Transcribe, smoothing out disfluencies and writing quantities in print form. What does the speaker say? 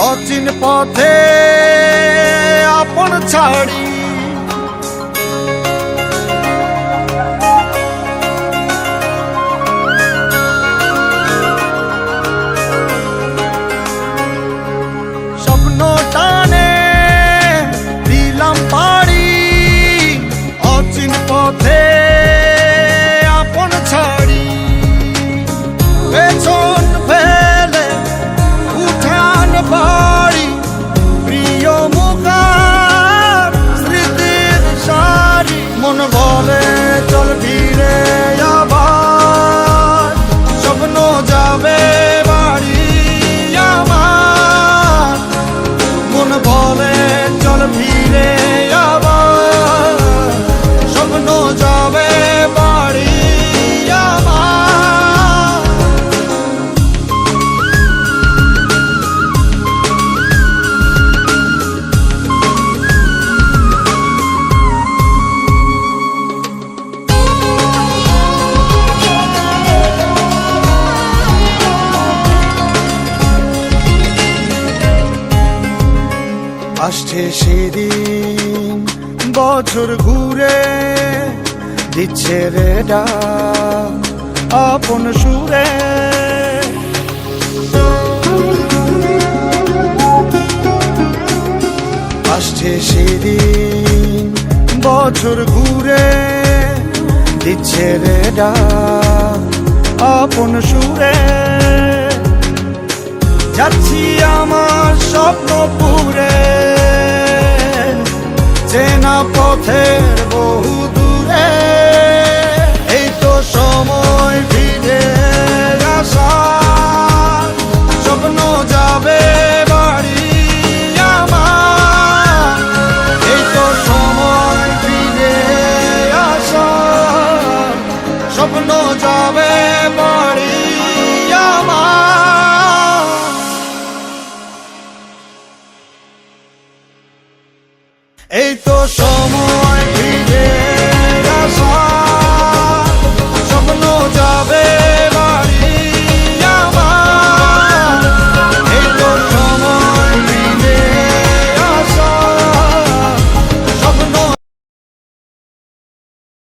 অচিন পথে আপন ছাড়ি স্বপ্ন টানে দিলাম পাড়ি অচিন পথে আপন ছাড়ি পেছন ফেলে উঠান বাড়ি প্রিয় মুখার স্মৃতির সারি মন বলে চল ফিরে আবার স্বপ্ন যাবে বাড়ি আমার মন বলে চল ফিরে আবার স্বপ্ন যাবে বাড়ি আমার আসছে সেদিন বছর ঘুরে দিচ্ছে রে ডাক আপন সুরে আসছে সেদিন বছর ঘুরে দিচ্ছে রে ডাক আপন সুরে যাচ্ছি আমার স্বপ্ন পুরে চেনা পথের বহু দূরে এই তো সময় ফিরে আসা